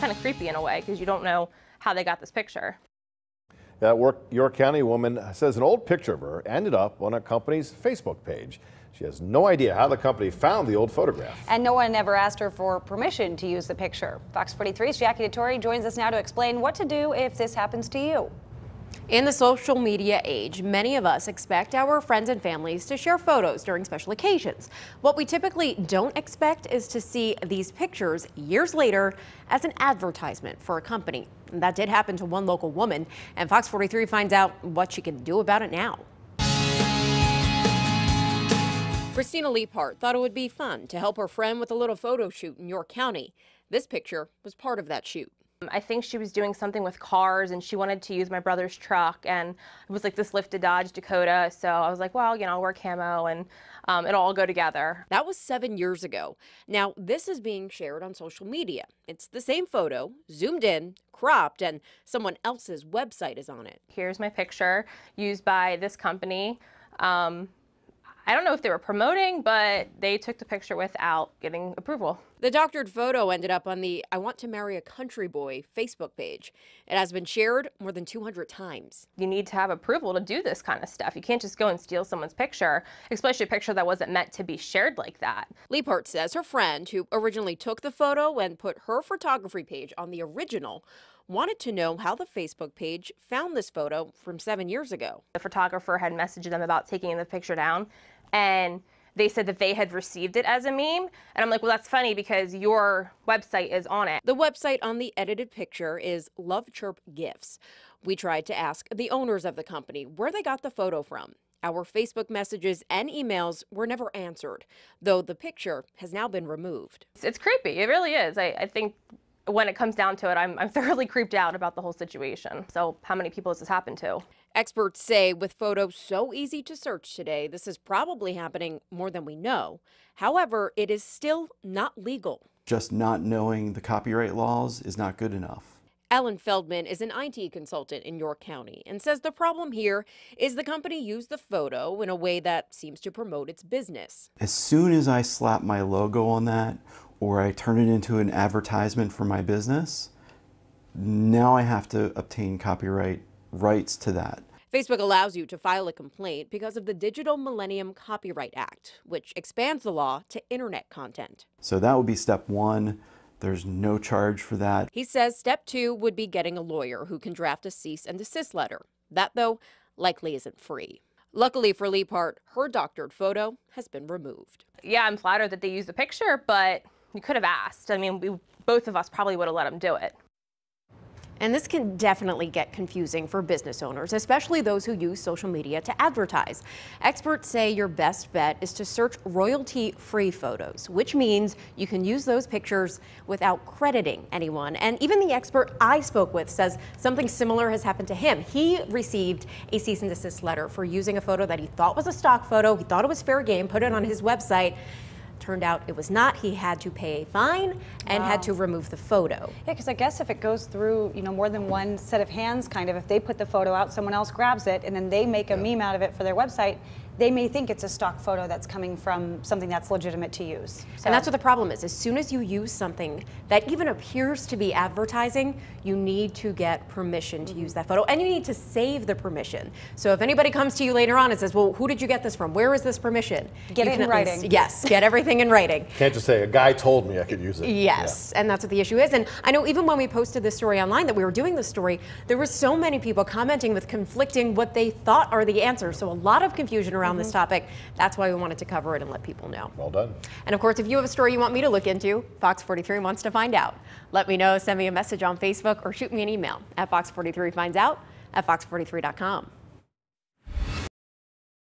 kind of creepy in a way because you don't know how they got this picture. That York County woman says an old picture of her ended up on a company's Facebook page. She has no idea how the company found the old photograph. And no one ever asked her for permission to use the picture. Fox 43's Jackie Dettori joins us now to explain what to do if this happens to you. In the social media age, many of us expect our friends and families to share photos during special occasions. What we typically don't expect is to see these pictures years later as an advertisement for a company. And that did happen to one local woman, and Fox 43 finds out what she can do about it now. Christina Leapart thought it would be fun to help her friend with a little photo shoot in York County. This picture was part of that shoot. I think she was doing something with cars and she wanted to use my brother's truck, and it was like this lifted Dodge Dakota. So I was like, well, you know, I'll wear camo and it'll all go together. That was 7 years ago. Now this is being shared on social media. It's the same photo, zoomed in, cropped, and someone else's website is on it. Here's my picture used by this company. I don't know if they were promoting, but they took the picture without getting approval. The doctored photo ended up on the I Want to Marry a Country Boy Facebook page. It has been shared more than 200 times. You need to have approval to do this kind of stuff. You can't just go and steal someone's picture, especially a picture that wasn't meant to be shared like that. Leapart says her friend, who originally took the photo and put her photography page on the original, wanted to know how the Facebook page found this photo from 7 years ago. The photographer had messaged them about taking the picture down, and they said that they had received it as a meme. And I'm like, well, that's funny because your website is on it. The website on the edited picture is Love Chirp Gifts. We tried to ask the owners of the company where they got the photo from. Our Facebook messages and emails were never answered, though the picture has now been removed. It's creepy. It really is. I think when it comes down to it, I'm thoroughly creeped out about the whole situation. So how many people has this happened to? Experts say with photos so easy to search today, this is probably happening more than we know. However, it is still not legal. Just not knowing the copyright laws is not good enough. Alan Feldman is an IT consultant in York County and says the problem here is the company used the photo in a way that seems to promote its business. As soon as I slap my logo on that or I turn it into an advertisement for my business, now I have to obtain copyright rights to that. Facebook allows you to file a complaint because of the Digital Millennium Copyright Act, which expands the law to internet content. So that would be step one. There's no charge for that. He says step two would be getting a lawyer who can draft a cease and desist letter. That, though, likely isn't free. Luckily for Leapart, her doctored photo has been removed. Yeah, I'm flattered that they used the picture, but you could have asked. I mean, both of us probably would have let them do it. And this can definitely get confusing for business owners, especially those who use social media to advertise. Experts say your best bet is to search royalty-free photos, which means you can use those pictures without crediting anyone. And even the expert I spoke with says something similar has happened to him. He received a cease and desist letter for using a photo that he thought was a stock photo. He thought it was fair game, put it on his website. Turned out it was not. He had to pay a fine and had to remove the photo. Yeah, because I guess if it goes through, you know, more than one set of hands, kind of, if they put the photo out, someone else grabs it, and then they make a meme out of it for their website, they may think it's a stock photo that's coming from something that's legitimate to use. So. And that's what the problem is. As soon as you use something that even appears to be advertising, you need to get permission to use that photo, and you need to save the permission. So if anybody comes to you later on and says, well, who did you get this from? Where is this permission? Get it in writing. Yes, get everything in writing. Can't just say, a guy told me I could use it. Yes, and that's what the issue is. And I know even when we posted this story online that we were doing this story, there were so many people commenting with conflicting what they thought are the answers. So a lot of confusion around this topic. That's why we wanted to cover it and let people know. Well done. And of course, if you have a story you want me to look into, Fox 43 wants to find out. Let me know, send me a message on Facebook or shoot me an email at fox43finds out@fox43.com.